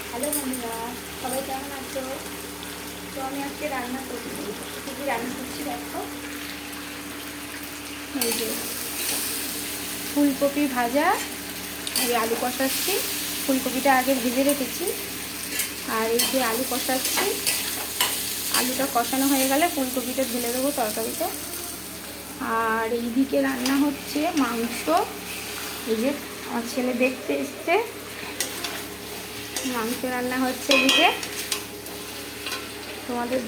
Hello বন্ধুরা, সবাই কেমন আছো? তো আমি আজকে রান্না করছি। কী কী রান্না করছি দেখো। এই যে ফুলকপি ভাজা, এই আলু কষাচ্ছি। ফুলকপিটা আগে ভেজে রেখেছি, আর এই যে আলু কষাচ্ছি। আলুটা কষানো হয়ে গেলে ফুলকপিটা ঢেলে দেবো তরকারিতে। আর এইদিকে রান্না হচ্ছে মাংস। এই যে আমার ছেলে দেখতে এসছে, মাংস রান্না হচ্ছে এদিকে। তোমাদের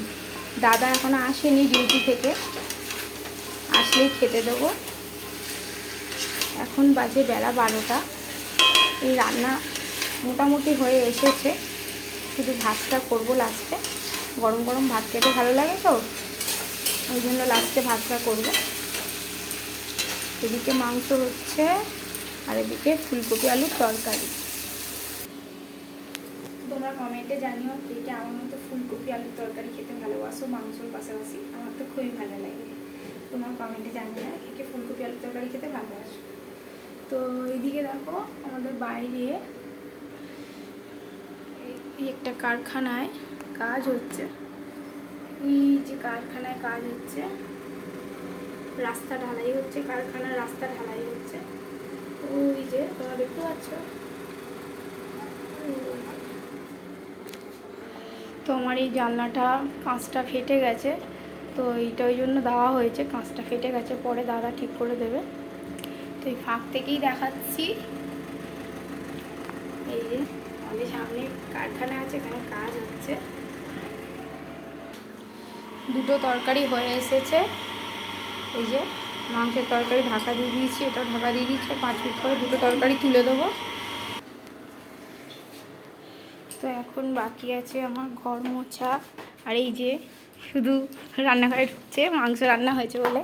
দাদা এখনো আসেনি ডিউটি থেকে, আসলেই খেতে দেবো। এখন বাজে বেলা 12টা। এই রান্না মোটামুটি হয়ে এসেছে, শুধু ভাতটা করবো লাস্টে। গরম গরম ভাত খেতে ভালো লাগে তো, ওই জন্য লাস্টে ভাতটা করবো। এদিকে মাংস হচ্ছে, আর এদিকে ফুলকপি আলুর তরকারি। তোমরা কমেন্টে জানিও কে কে আমার মতো ফুলকপি আলুর তরকারি খেতে ভালোবাসো মাংসর পাশাপাশি। আমার তো খুবই ভালো লাগে। তোমার কমেন্টে জানিও না কে কে ফুলকপি আলুর তরকারি খেতে ভালোবাসো। তো এইদিকে দেখো, আমাদের বাইরে এই একটা কারখানায় কাজ হচ্ছে। এই যে কারখানায় কাজ হচ্ছে, রাস্তা ঢালাই হচ্ছে, কারখানার রাস্তা ঢালাই হচ্ছে। ওই যে তোমরা দেখতে পাচ্ছ। তো আমার এই জানলাটা কাঁচটা ফেটে গেছে, তো এইটা ওই জন্য দেওয়া হয়েছে। কাঁচটা ফেটে গেছে, পরে দাদা ঠিক করে দেবে। তো এই ফাঁক থেকেই দেখাচ্ছি। এই যে আমাদের সামনে কারখানা আছে, এখানে কাজ হচ্ছে। দুটো তরকারি হয়ে এসেছে। এই যে মাংসের তরকারি ঢাকা দিয়ে দিয়েছি, এটাও ঢাকা দিয়ে দিচ্ছি। 5 মিনিট পরে দুটো তরকারি তুলে দেবো। তো এখন বাকি আছে আমার ঘর মোছা। আর এই যে শুধু রান্নাঘরে ঢুকছে, মাংস রান্না হয়েছে বলে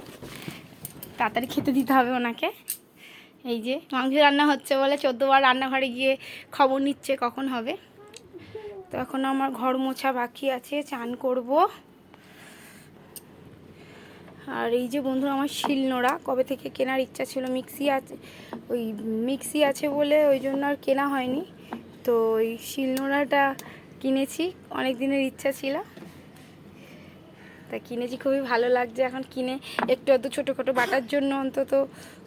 তাড়াতাড়ি খেতে দিতে হবে ওনাকে। এই যে মাংস রান্না হচ্ছে বলে 14 বার রান্নাঘরে গিয়ে খবর নিচ্ছে কখন হবে। তো এখন আমার ঘর মোছা বাকি আছে, চান করব। আর এই যে বন্ধুরা, আমার শিলনোড়া কবে থেকে কেনার ইচ্ছা ছিল। মিক্সি আছে বলে ওই জন্য আর কেনা হয়নি। তো ওই শিলনোড়াটা কিনেছি, অনেক দিনের ইচ্ছা ছিল, তা কিনেছি। খুবই ভালো লাগছে এখন কিনে, একটু এত ছোটোখাটো বাটার জন্য অন্তত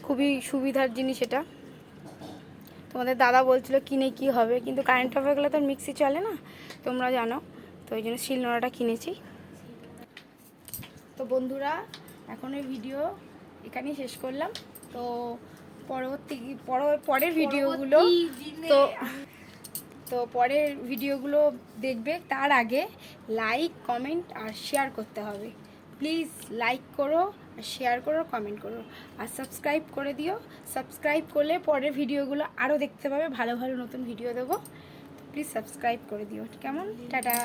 খুবই সুবিধার জিনিস এটা। তোমাদের দাদা বলছিল কিনে কি হবে, কিন্তু কারেন্ট অফ হয়ে গেলে তো মিক্সি চলে না, তোমরা জানো। তো ওই জন্য শিলনোড়াটা কিনেছি। তো বন্ধুরা, এখন এই ভিডিও এখানেই শেষ করলাম। তো পরের ভিডিওগুলো তো তো পরের ভিডিওগুলো দেখবে, তার আগে লাইক কমেন্ট আর শেয়ার করতে হবে। প্লিজ লাইক করো, আর শেয়ার করো, কমেন্ট করো, আর সাবস্ক্রাইব করে দিও। সাবস্ক্রাইব করলে পরের ভিডিওগুলো আরও দেখতে পাবে, ভালো ভালো নতুন ভিডিও দেবো। প্লিজ সাবস্ক্রাইব করে দিও, কেমন? টাটা।